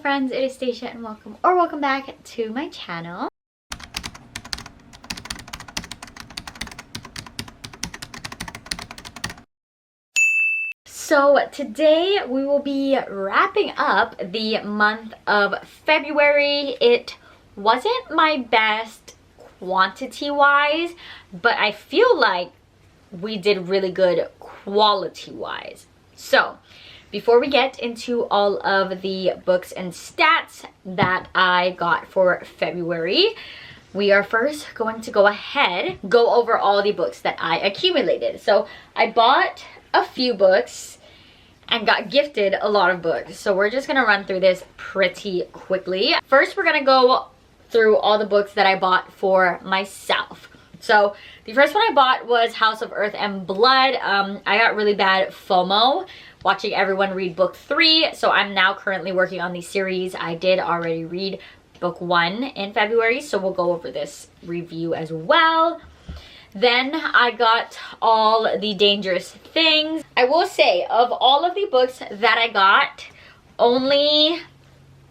friends, it is Stacia and welcome back to my channel. So today we will be wrapping up the month of February. It wasn't my best quantity-wise, but I feel like we did really good quality-wise. So before we get into all of the books and stats that I got for February, we are first going to go over all the books that I accumulated. So I bought a few books and got gifted a lot of books. So we're just gonna run through this pretty quickly. First, we're gonna go through all the books that I bought for myself. So the first one I bought was House of Earth and Blood. I got really bad FOMO watching everyone read book 3, so I'm now currently working on the series. I did already read book 1 in February, so we'll go over this review as well. Then I got All the Dangerous Things. I will say, of all of the books that I got, only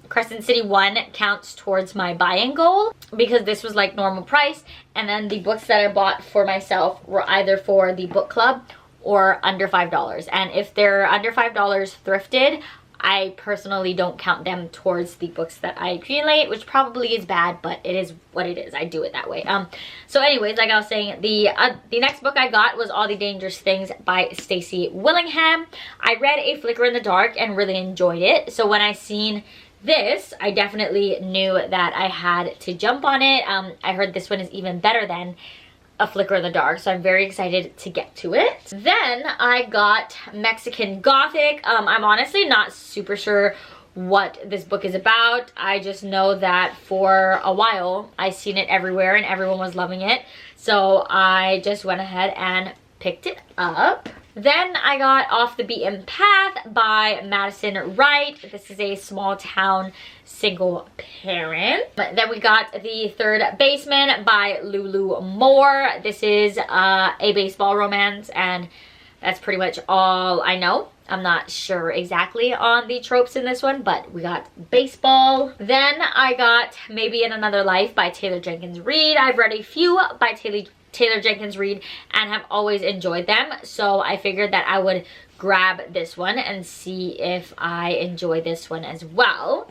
Crescent City 1 counts towards my buy-in goal because this was like normal price, and then the books that I bought for myself were either for the book club or under $5. And if they're under $5 thrifted, I personally don't count them towards the books that I accumulate, which probably is bad, but it is what it is. I do it that way. So anyways, like I was saying, the next book I got was All the Dangerous Things by Stacey Willingham. I read A Flicker in the Dark and really enjoyed it. So when I seen this, I definitely knew that I had to jump on it. I heard this one is even better than A Flicker in the Dark, so I'm very excited to get to it. Then I got Mexican Gothic. I'm honestly not super sure what this book is about. I just know that for a while I seen it everywhere and everyone was loving it, so I just went ahead and picked it up. Then I got Off the Beaten Path by Madison Wright. This is a small town single parent. But then we got The Third Baseman by Lulu Moore. This is a baseball romance, and that's pretty much all I know. I'm not sure exactly on the tropes in this one, but we got baseball. Then I got Maybe in Another Life by Taylor Jenkins Reid. I've read a few by Taylor Jenkins Reid and have always enjoyed them, so I figured that I would grab this one and see if I enjoy this one as well.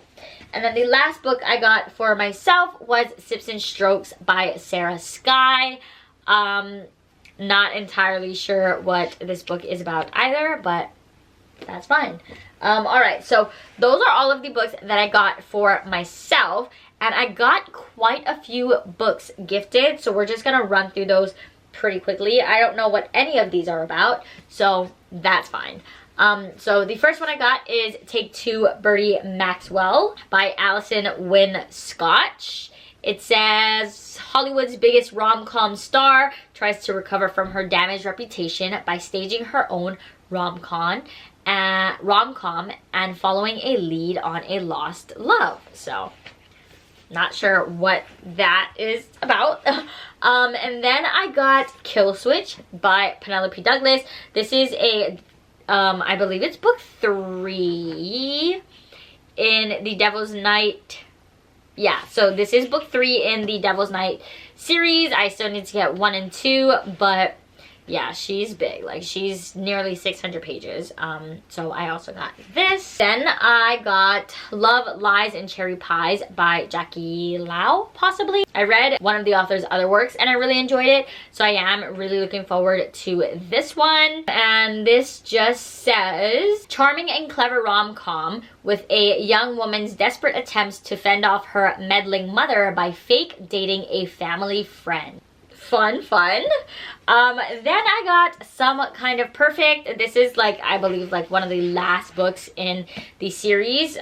And then the last book I got for myself was Sips and Strokes by Sarah Skye. Not entirely sure what this book is about either, but that's fine. Alright, so those are all of the books that I got for myself, and I got quite a few books gifted, so we're just gonna run through those pretty quickly. I don't know what any of these are about, so that's fine. So the first one I got is Take Two, Bertie Maxwell by Alison Wynne Scotch. It says Hollywood's biggest rom-com star tries to recover from her damaged reputation by staging her own rom-com and following a lead on a lost love. So not sure what that is about. And then I got Kill Switch by Penelope Douglas. This is a I believe it's book 3 in the Devil's Night. Yeah, so this is book 3 in the Devil's Night series. I still need to get 1 and 2, but yeah, she's big. Like, she's nearly 600 pages. So I also got this. Then I got Love, Lies, and Cherry Pies by Jackie Lau, possibly. I read one of the author's other works and I really enjoyed it, so I am really looking forward to this one. And this just says, charming and clever rom-com with a young woman's desperate attempts to fend off her meddling mother by fake dating a family friend. Fun. Then I got Some Kind of Perfect. This is, like, I believe, like one of the last books in the series.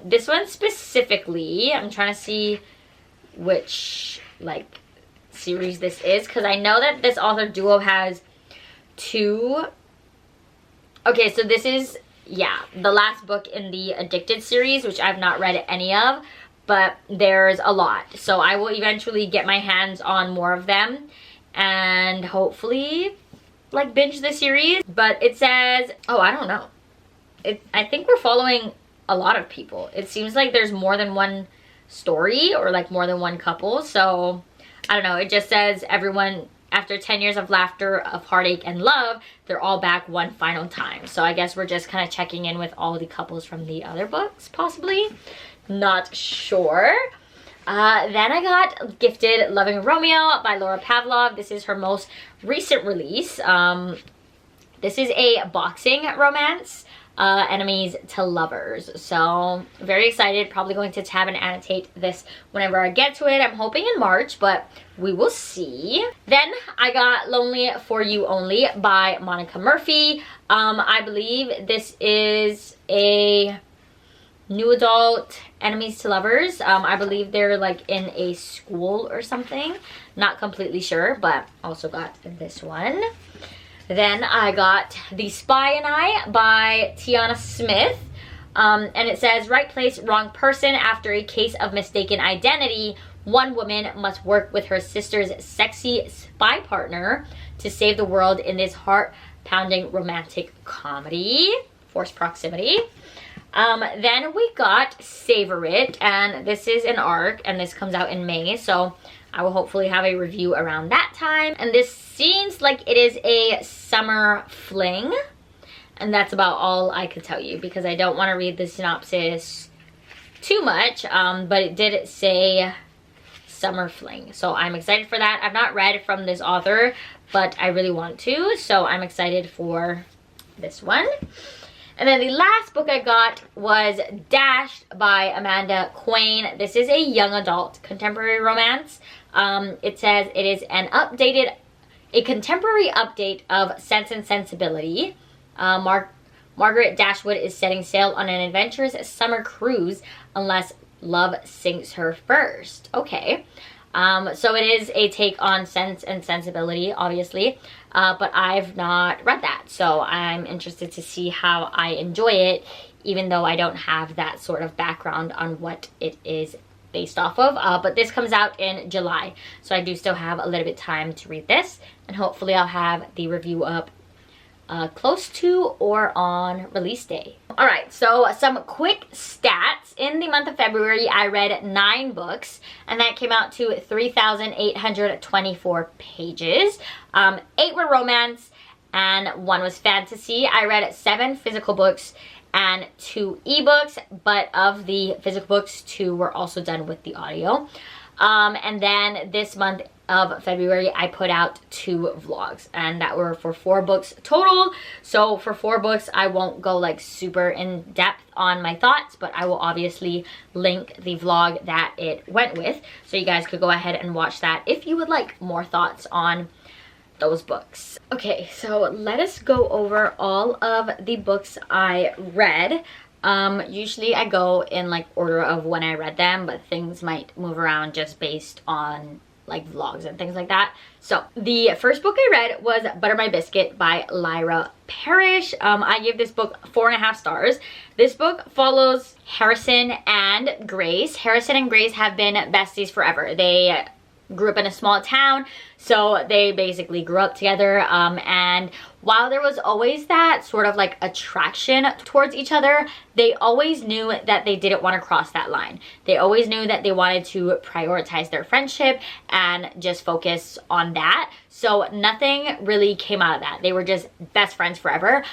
This one specifically, I'm trying to see which, like, series this is, because I know that this author duo has 2. Okay, so this is, yeah, the last book in the Addicted series, which I've not read any of, but there's a lot. So I will eventually get my hands on more of them and hopefully like binge the series. But it says, oh, I don't know. I think we're following a lot of people. It seems like there's more than one story or like more than one couple. So I don't know, it just says everyone, after 10 years of laughter, of heartache and love, they're all back one final time. So I guess we're just kind of checking in with all the couples from the other books, possibly. Not sure. Then I got gifted Loving Romeo by Laura Pavlov. This is her most recent release. This is a boxing romance, enemies to lovers. So very excited, probably going to tab and annotate this whenever I get to it. I'm hoping in March, but we will see. Then I got Lonely for You Only by Monica Murphy. I believe this is a new adult enemies to lovers. I believe they're like in a school or something, not completely sure, but also got this one. Then I got The Spy and I by Tiana Smith. And it says, right place, wrong person. After a case of mistaken identity, one woman must work with her sister's sexy spy partner to save the world in this heart-pounding romantic comedy. Forced proximity. Then we got Savor It, and this is an arc, and this comes out in May, so I will hopefully have a review around that time. And this seems like it is a summer fling, and that's about all I could tell you because I don't want to read the synopsis too much, but it did say summer fling, so I'm excited for that. I've not read from this author, but I really want to, so I'm excited for this one. And then the last book I got was Dashed by Amanda Quain. This is a young adult contemporary romance. It says it is a contemporary update of Sense and Sensibility. Margaret Dashwood is setting sail on an adventurous summer cruise unless love sinks her first. Okay. So it is a take on Sense and Sensibility, obviously, but I've not read that, so I'm interested to see how I enjoy it, even though I don't have that sort of background on what it is based off of. But this comes out in July, so I do still have a little bit of time to read this, and hopefully I'll have the review up close to or on release day. Alright, so some quick stats. In the month of February, I read 9 books, and that came out to 3,824 pages. 8 were romance, and 1 was fantasy. I read 7 physical books and 2 ebooks, but of the physical books, 2 were also done with the audio. And then this month of February, I put out 2 vlogs, and that were for 4 books total. So for 4 books, I won't go like super in depth on my thoughts, but I will obviously link the vlog that it went with, so you guys could go ahead and watch that if you would like more thoughts on those books. Okay, so let us go over all of the books I read. Usually I go in like order of when I read them, but things might move around just based on like vlogs and things like that. So the first book I read was Butter My Biscuit by Lyra Parrish. I gave this book 4.5 stars. This book follows Harrison and Grace. Harrison and Grace have been besties forever. They grew up in a small town, so they basically grew up together, and while there was always that sort of like attraction towards each other, they always knew that they didn't want to cross that line. They always knew that they wanted to prioritize their friendship and just focus on that. So nothing really came out of that. They were just best friends forever.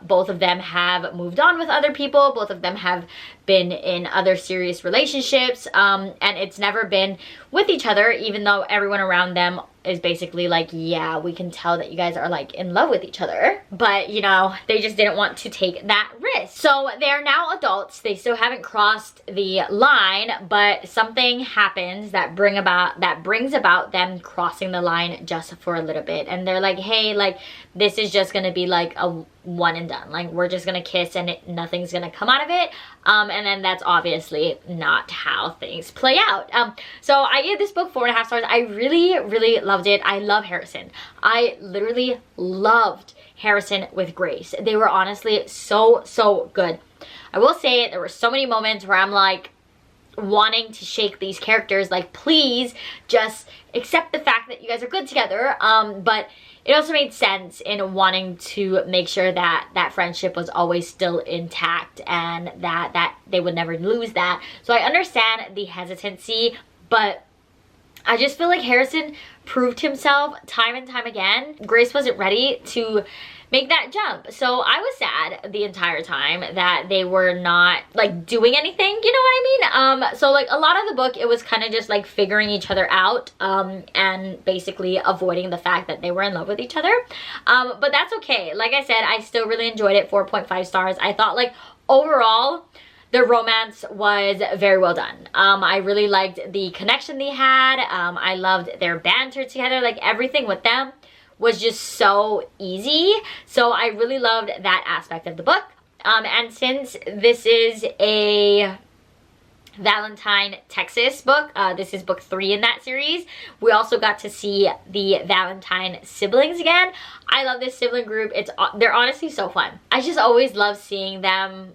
Both of them have moved on with other people. Both of them have been in other serious relationships, and it's never been with each other, even though everyone around them is basically like, yeah, we can tell that you guys are like in love with each other, but you know, they just didn't want to take that risk. So they're now adults. They still haven't crossed the line, but something happens that brings about them crossing the line just for a little bit, and they're like, hey, like this is just gonna be like a one and done, like we're just gonna kiss and nothing's gonna come out of it. And then that's obviously not how things play out. So I gave this book 4.5 stars. I really loved it. I love Harrison. I literally loved Harrison with Grace. They were honestly so good. I will say there were so many moments where I'm like, wanting to shake these characters, like, please just accept the fact that you guys are good together. But it also made sense in wanting to make sure that that friendship was always still intact and that they would never lose that. So I understand the hesitancy, but I just feel like Harrison proved himself time and time again. Grace wasn't ready to make that jump. So I was sad the entire time that they were not like doing anything, you know what I mean? So like a lot of the book, it was kind of just like figuring each other out and basically avoiding the fact that they were in love with each other. But that's okay. Like I said, I still really enjoyed it. 4.5 stars. I thought like overall, the romance was very well done. I really liked the connection they had. I loved their banter together. Like everything with them was just so easy. So I really loved that aspect of the book. And since this is a Valentine Texas book, this is book 3 in that series, we also got to see the Valentine siblings again. I love this sibling group. They're honestly so fun. I just always love seeing them,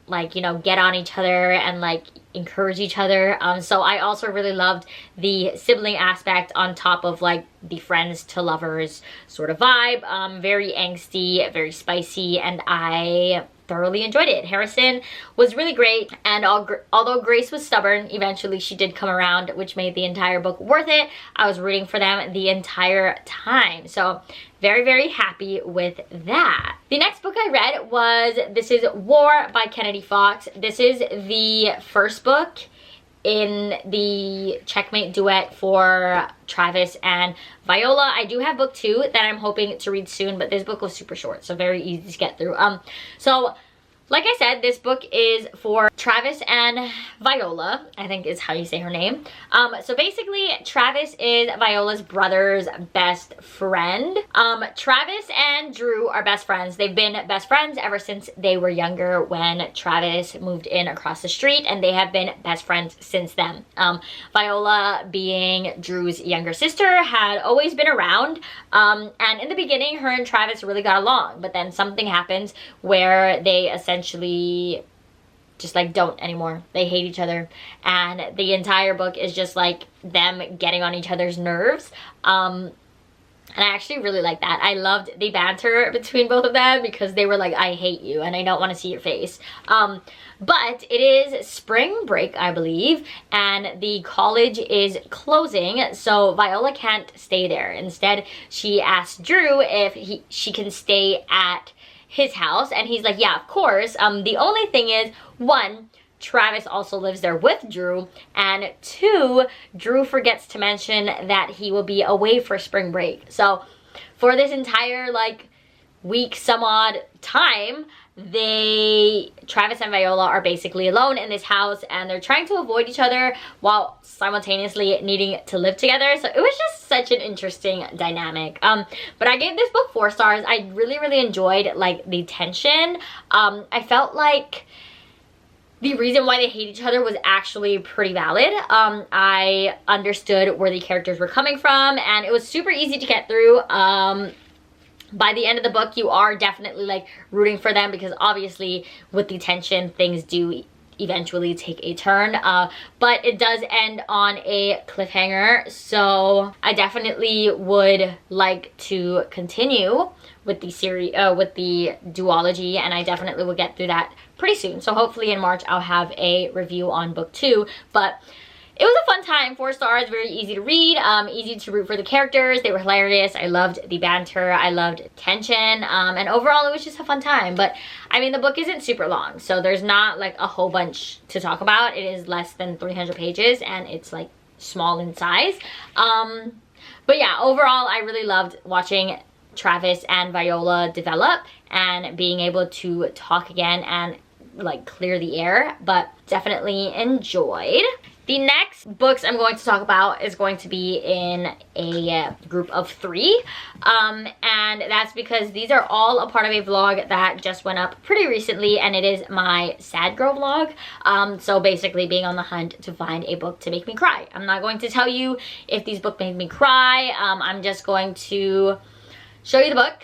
like, you know, get on each other and like encourage each other. So I also really loved the sibling aspect on top of like the friends to lovers sort of vibe. Very angsty, very spicy, and I thoroughly enjoyed it. Harrison was really great, and although Grace was stubborn, eventually she did come around, which made the entire book worth it. I was rooting for them the entire time. So very, very happy with that. The next book I read was This Is War by Kennedy Fox. This is the first book in the checkmate duet for Travis and Viola. I do have book 2 that I'm hoping to read soon, but this book was super short, so very easy to get through. So like I said, this book is for Travis and Viola, I think is how you say her name. So basically, Travis is Viola's brother's best friend. Travis and Drew are best friends. They've been best friends ever since they were younger when Travis moved in across the street, and they have been best friends since then. Viola, being Drew's younger sister, had always been around. And in the beginning, her and Travis really got along, but then something happens where they essentially just like don't anymore. They hate each other, and the entire book is just like them getting on each other's nerves. And I actually really like that. I loved the banter between both of them because they were like, I hate you and I don't want to see your face. But it is spring break, I believe, and the college is closing, so Viola can't stay there. Instead, she asked Drew if she can stay at his house, and he's like, yeah, of course. The only thing is, 1, Travis also lives there with Drew, and 2, Drew forgets to mention that he will be away for spring break. So for this entire like week some odd time, Travis and Viola are basically alone in this house, and they're trying to avoid each other while simultaneously needing to live together. So it was just such an interesting dynamic. But I gave this book 4 stars. I really, really enjoyed like the tension. I felt like the reason why they hate each other was actually pretty valid. I understood where the characters were coming from, and it was super easy to get through. By the end of the book, you are definitely like rooting for them because obviously with the tension, things do eventually take a turn. But it does end on a cliffhanger, so I definitely would like to continue with the series, with the duology, and I definitely will get through that pretty soon. So hopefully in March I'll have a review on book 2. But it was a fun time. 4 stars, very easy to read, easy to root for the characters. They were hilarious. I loved the banter. I loved tension. And overall, it was just a fun time. But, I mean, the book isn't super long, so there's not, like, a whole bunch to talk about. It is less than 300 pages, and it's, like, small in size. But, yeah, overall, I really loved watching Travis and Viola develop and being able to talk again and, like, clear the air. But definitely enjoyed. The next books I'm going to talk about is going to be in a group of 3. And that's because these are all a part of a vlog that just went up pretty recently, and it is my sad girl vlog. So basically being on the hunt to find a book to make me cry. I'm not going to tell you if these books made me cry. I'm just going to show you the book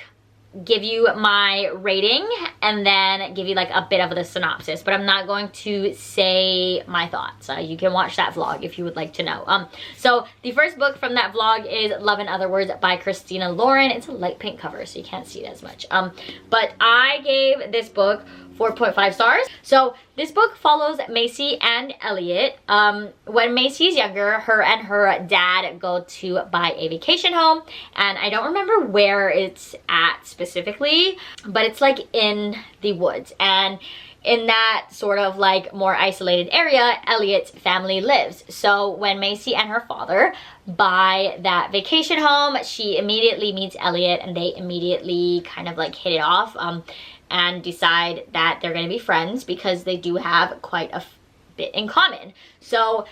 give you my rating and then give you like a bit of the synopsis, but I'm not going to say my thoughts. You can watch that vlog if you would like to know. So the first book from that vlog is Love in Other Words by Christina Lauren. It's a light pink cover, so you can't see it as much. But I gave this book 4.5 stars. So this book follows Macy and Elliot. When Macy's younger, her and her dad go to buy a vacation home, and I don't remember where it's at specifically, but it's like in the woods, and in that sort of like more isolated area, Elliot's family lives. So when Macy and her father buy that vacation home, she immediately meets Elliot, and they immediately kind of like hit it off. And decide that they're going to be friends because they do have quite a bit in common. So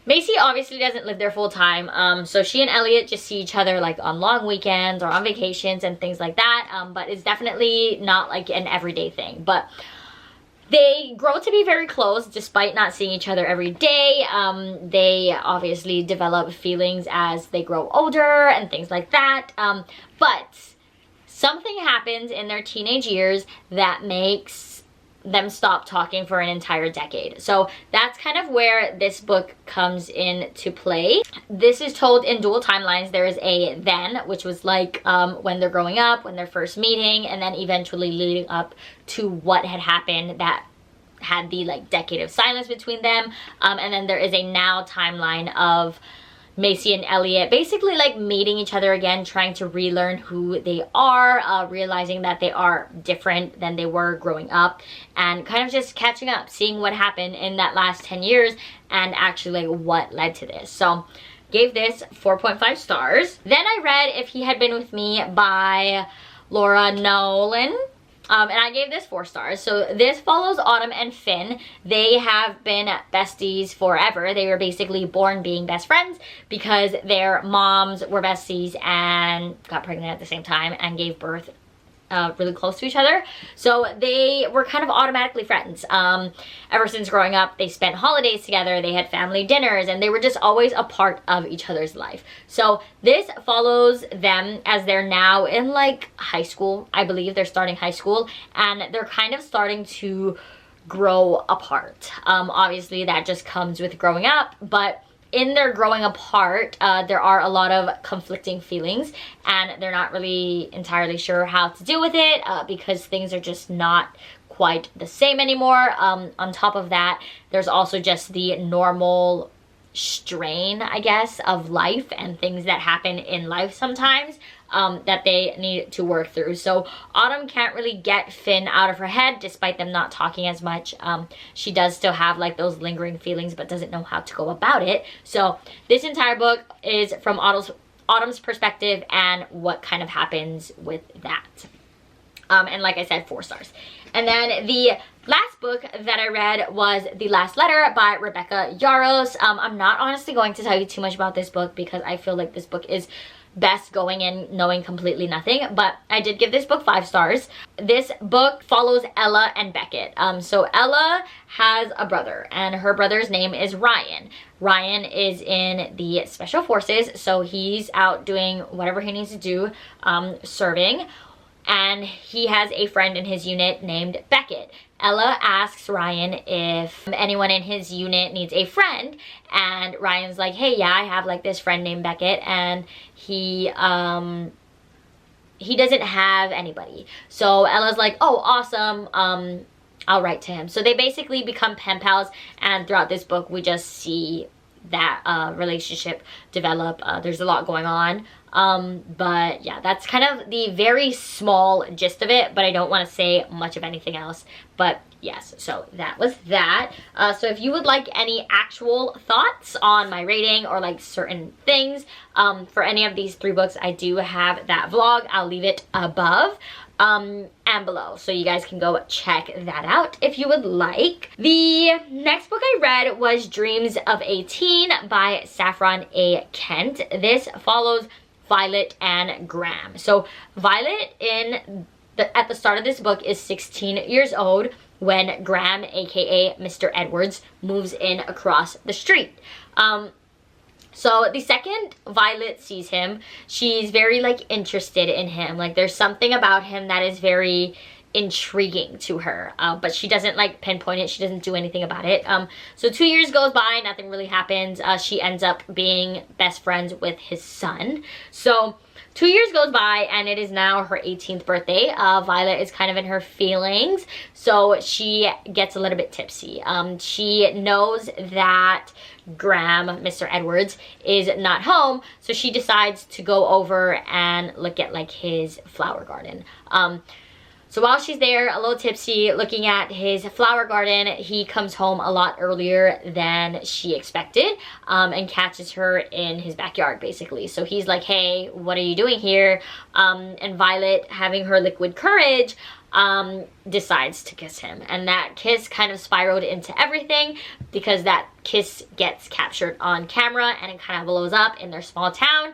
Macy obviously doesn't live there full time, so she and Elliot just see each other like on long weekends or on vacations and things like that, but it's definitely not like an everyday thing. But they grow to be very close despite not seeing each other every day. They obviously develop feelings as they grow older and things like that, but something happens in their teenage years that makes them stop talking for an entire decade. So that's kind of where this book comes into play. This is told in dual timelines. There is a then, which was like when they're growing up, when they're first meeting, and then eventually leading up to what had happened that had the like decade of silence between them. And then there is a now timeline of Macy and Elliot basically like meeting each other again, trying to relearn who they are, realizing that they are different than they were growing up, and kind of just catching up, seeing what happened in that last 10 years and actually like what led to this. So gave this 4.5 stars. Then I read If He Had Been With Me by Laura Nolan. And I gave this 4 stars. So this follows Autumn and Finn. They have been besties forever. They were basically born being best friends because their moms were besties and got pregnant at the same time and gave birth really close to each other. So they were kind of automatically friends. Ever since growing up, they spent holidays together, they had family dinners, and they were just always a part of each other's life. So this follows them as they're now in like high school. I believe they're starting high school, and they're kind of starting to grow apart. Obviously that just comes with growing up, but in their growing apart, there are a lot of conflicting feelings, and they're not really entirely sure how to deal with it because things are just not quite the same anymore. On top of that, there's also just the normal strain, I guess, of life and things that happen in life sometimes that they need to work through. So Autumn can't really get Finn out of her head despite them not talking as much. She does still have like those lingering feelings but doesn't know how to go about it. So this entire book is from Autumn's perspective and what kind of happens with that. And like I said, 4 stars. And then the last book that I read was The Last Letter by Rebecca Yarros. I'm not honestly going to tell you too much about this book because I feel like this book is best going in knowing completely nothing, but I did give this book 5 stars. This book follows Ella and Beckett. So Ella has a brother, and her brother's name is Ryan. Ryan is in the Special Forces, so he's out doing whatever he needs to do, serving, and he has a friend in his unit named Beckett. Ella asks Ryan if anyone in his unit needs a friend, and Ryan's like, hey, yeah, I have like this friend named Beckett, and he doesn't have anybody. So Ella's like, oh, awesome, I'll write to him. So they basically become pen pals, and throughout this book we just see that relationship develop. There's a lot going on. But yeah, that's kind of the very small gist of it, but I don't want to say much of anything else. But yes, so that was that. So if you would like any actual thoughts on my rating or like certain things for any of these 3 books, I do have that vlog. I'll leave it above and below, so you guys can go check that out if you would like. The next book I read was Dreams of a Teen by Saffron A. Kent. This follows Violet and Graham. So Violet at the start of this book is 16 years old when Graham, aka Mr. Edwards, moves in across the street. So the second Violet sees him, she's very like interested in him. Like there's something about him that is very intriguing to her, but she doesn't like pinpoint it. She doesn't do anything about it. So 2 years goes by, nothing really happens. She ends up being best friends with his son. So 2 years goes by and it is now her 18th birthday. Violet is kind of in her feelings, so she gets a little bit tipsy. She knows that Graham, Mr. Edwards, is not home, so she decides to go over and look at like his flower garden. So while she's there, a little tipsy, looking at his flower garden, he comes home a lot earlier than she expected, and catches her in his backyard, basically. So he's like, hey, what are you doing here? And Violet, having her liquid courage, decides to kiss him. And that kiss kind of spiraled into everything, because that kiss gets captured on camera and it kind of blows up in their small town.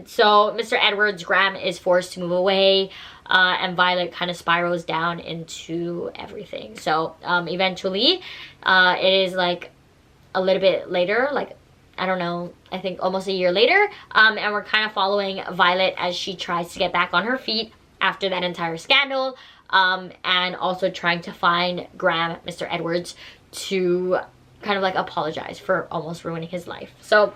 So Mr. Edwards, Graham, is forced to move away. And Violet kind of spirals down into everything. So eventually, it is like a little bit later, like, I don't know, I think almost a year later, and we're kind of following Violet as she tries to get back on her feet after that entire scandal, and also trying to find Graham, Mr. Edwards, to kind of like apologize for almost ruining his life. So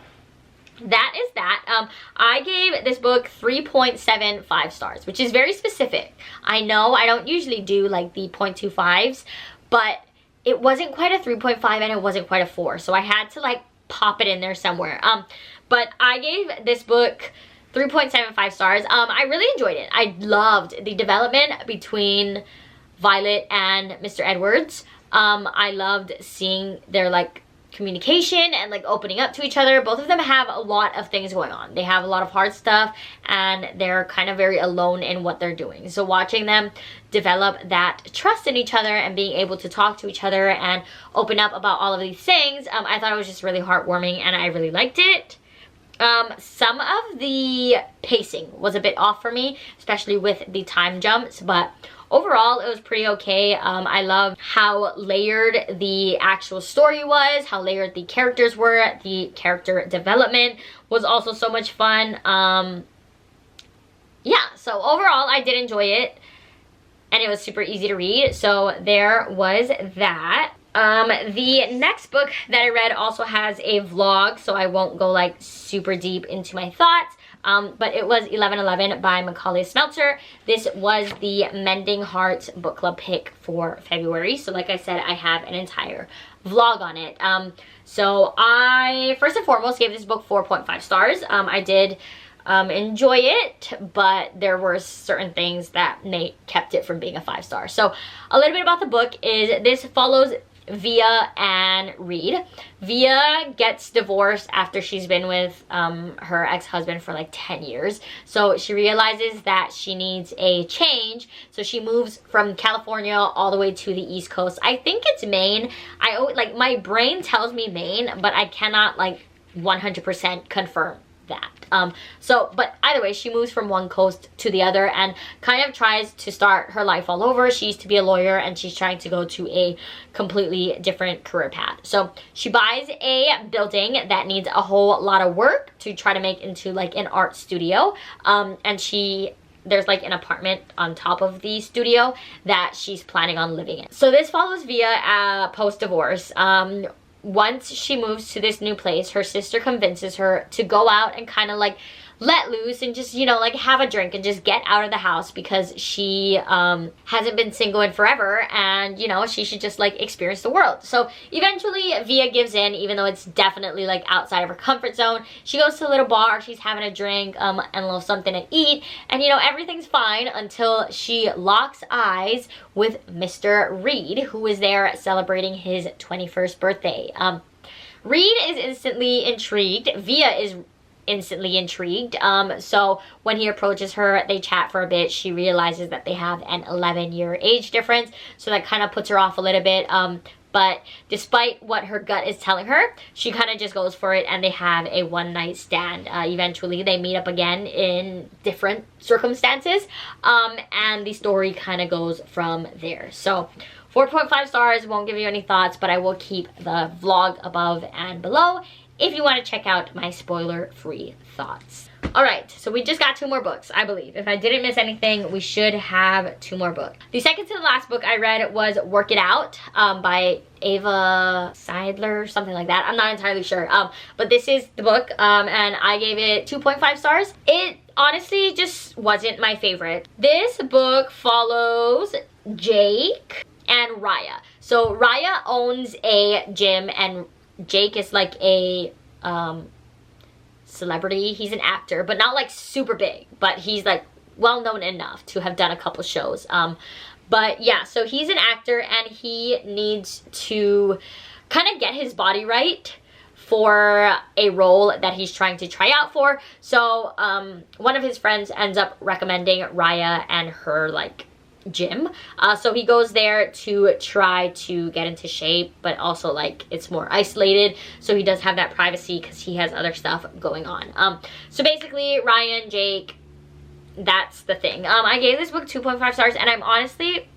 that is that. I gave this book 3.75 stars, which is very specific. I know I don't usually do like the 0.25s, but it wasn't quite a 3.5 and it wasn't quite a 4, so I had to like pop it in there somewhere. But I gave this book 3.75 stars. I really enjoyed it. I loved the development between Violet and Mr. Edwards. I loved seeing their like communication and like opening up to each other. Both of them have a lot of things going on. They have a lot of hard stuff and they're kind of very alone in what they're doing. So watching them develop that trust in each other and being able to talk to each other and open up about all of these things, I thought it was just really heartwarming and I really liked it. Some of the pacing was a bit off for me, especially with the time jumps, but overall it was pretty okay. I loved how layered the actual story was, how layered the characters were. The character development was also so much fun. Yeah, so overall I did enjoy it and it was super easy to read. So there was that. The next book that I read also has a vlog, so I won't go like super deep into my thoughts. But it was 11/11 by Macaulay Smelter. This was the Mending Hearts book club pick for February. So like I said, I have an entire vlog on it. So I first and foremost gave this book 4.5 stars. I did enjoy it, but there were certain things that kept it from being a 5-star. So a little bit about the book is this follows Via and Reed. Via gets divorced after she's been with her ex-husband for like 10 years. So she realizes that she needs a change. So she moves from California all the way to the East Coast. I think it's Maine. Like my brain tells me Maine, but I cannot like 100% confirm that. But either way, she moves from one coast to the other and kind of tries to start her life all over. She used to be a lawyer and she's trying to go to a completely different career path. So she buys a building that needs a whole lot of work to try to make into like an art studio. And there's like an apartment on top of the studio that she's planning on living in. So this follows Via post-divorce. Once she moves to this new place, her sister convinces her to go out and kind of like let loose and just, you know, like have a drink and just get out of the house because she hasn't been single in forever and, you know, she should just like experience the world. So eventually Via gives in, even though it's definitely like outside of her comfort zone. She goes to a little bar, she's having a drink and a little something to eat, and you know, everything's fine until she locks eyes with Mr. Reed, who is there celebrating his 21st birthday. Reed is instantly intrigued. Via is instantly intrigued. So when he approaches her, they chat for a bit. She realizes that they have an 11-year age difference, so that kind of puts her off a little bit. But despite what her gut is telling her, she kind of just goes for it and they have a one-night stand. Eventually they meet up again in different circumstances, and the story kind of goes from there. So 4.5 stars, won't give you any thoughts, but I will keep the vlog above and below if you want to check out my spoiler-free thoughts. Alright, so we just got 2 more books, I believe. If I didn't miss anything, we should have 2 more books. The second to the last book I read was Work It Out by Ava Seidler, something like that. I'm not entirely sure. But this is the book, and I gave it 2.5 stars. It honestly just wasn't my favorite. This book follows Jake and Raya. So Raya owns a gym and Jake is like a celebrity. He's an actor, but not like super big, but he's like well known enough to have done a couple shows. But yeah, so he's an actor and he needs to kind of get his body right for a role that he's trying to try out for. So one of his friends ends up recommending Raya and her like gym. So he goes there to try to get into shape, but also like it's more isolated, so he does have that privacy because he has other stuff going on. So basically Ryan, Jake, that's the thing. I gave this book 2.5 stars and I'm honestly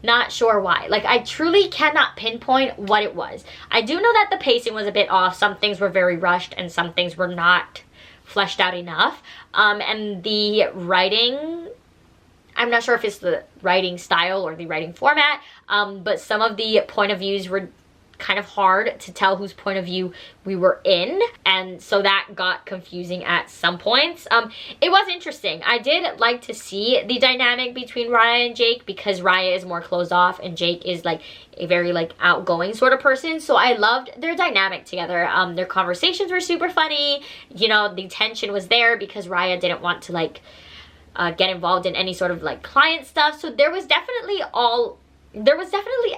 not sure why. Like, I truly cannot pinpoint what it was. I do know that the pacing was a bit off. Some things were very rushed and some things were not fleshed out enough. And the writing, I'm not sure if it's the writing style or the writing format, but some of the point of views were kind of hard to tell whose point of view we were in, and so that got confusing at some points. It was interesting. I did like to see the dynamic between Raya and Jake because Raya is more closed off and Jake is like a very like outgoing sort of person, so I loved their dynamic together. Their conversations were super funny. You know, the tension was there because Raya didn't want to like get involved in any sort of like client stuff, so there was definitely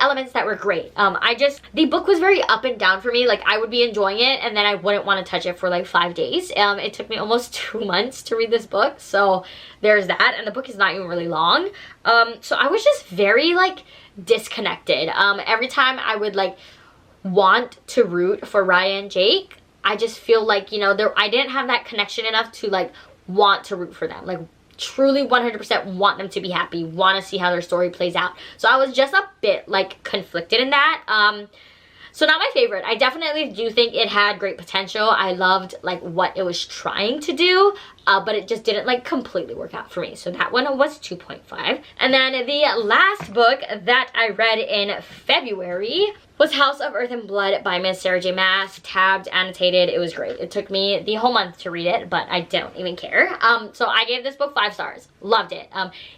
elements that were great. The book was very up and down for me. Like, I would be enjoying it and then I wouldn't want to touch it for like 5 days. It took me almost 2 months to read this book, so there's that, and the book is not even really long. So I was just very like disconnected. Every time I would like want to root for Raya and Jake, I just feel like, you know, I didn't have that connection enough to like want to root for them. Like, truly 100% want them to be happy, want to see how their story plays out. So I was just a bit like conflicted in that. So not my favorite. I definitely do think it had great potential. I loved like what it was trying to do, but it just didn't like completely work out for me. So that one was 2.5. And then the last book that I read in February was House of Earth and Blood by Miss Sarah J. Maas. Tabbed, annotated. It was great. It took me the whole month to read it, but I don't even care. So I gave this book 5 stars. Loved it.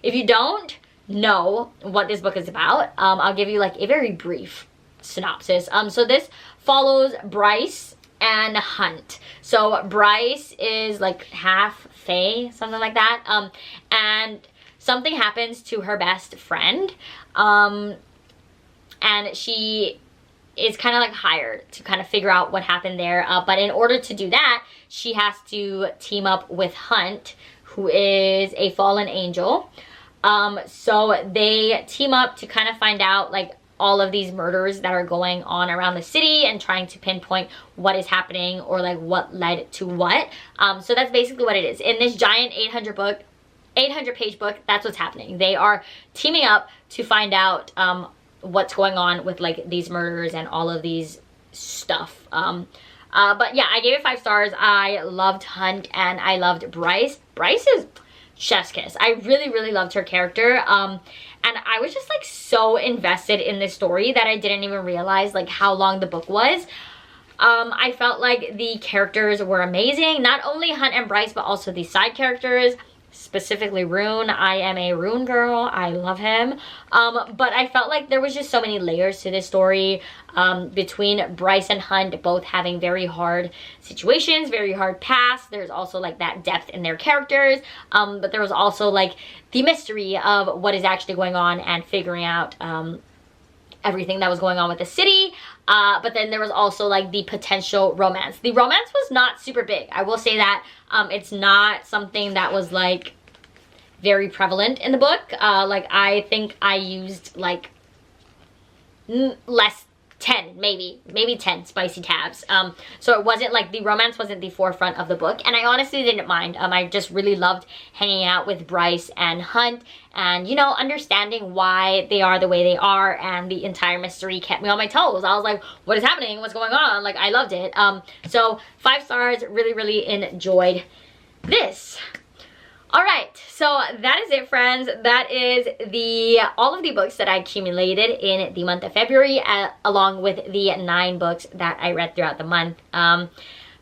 If you don't know what this book is about, I'll give you like a very brief synopsis. So this follows Bryce and Hunt. So Bryce is like half fae, something like that. And something happens to her best friend. And she is kind of like hired to kind of figure out what happened there. But in order to do that, she has to team up with Hunt, who is a fallen angel. So they team up to kind of find out like all of these murders that are going on around the city and trying to pinpoint what is happening or like what led to what. So that's basically what it is. In this giant 800-page book, that's what's happening. They are teaming up to find out what's going on with like these murders and all of these stuff. But yeah, I gave it 5 stars. I loved Hunt and I loved Bryce. Bryce is chef's kiss. I really, really loved her character. And I was just like so invested in this story that I didn't even realize like how long the book was. I felt like the characters were amazing. Not only Hunt and Bryce, but also the side characters. Specifically Rune. I am a Rune girl. I love him. But I felt like there was just so many layers to this story, between Bryce and Hunt both having very hard situations, very hard past. There's also like that depth in their characters, but there was also like the mystery of what is actually going on and figuring out everything that was going on with the city. But then there was also like the potential romance. The romance was not super big, I will say that. It's not something that was like very prevalent in the book. Like I think I used like less 10, maybe 10 spicy tabs. So it wasn't like, the romance wasn't the forefront of the book, and I honestly didn't mind. I just really loved hanging out with Bryce and Hunt, and, you know, understanding why they are the way they are, and the entire mystery kept me on my toes. I was like, what is happening? What's going on? Like, I loved it. So 5 stars, really enjoyed this. Alright, so that is it, friends. That is all of the books that I accumulated in the month of February, along with the 9 books that I read throughout the month.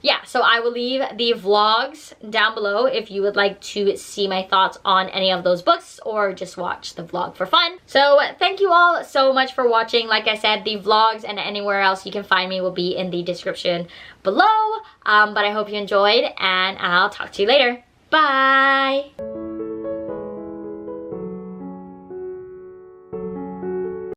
Yeah, so I will leave the vlogs down below if you would like to see my thoughts on any of those books, or just watch the vlog for fun. So thank you all so much for watching. Like I said, the vlogs and anywhere else you can find me will be in the description below. But I hope you enjoyed, and I'll talk to you later. Bye!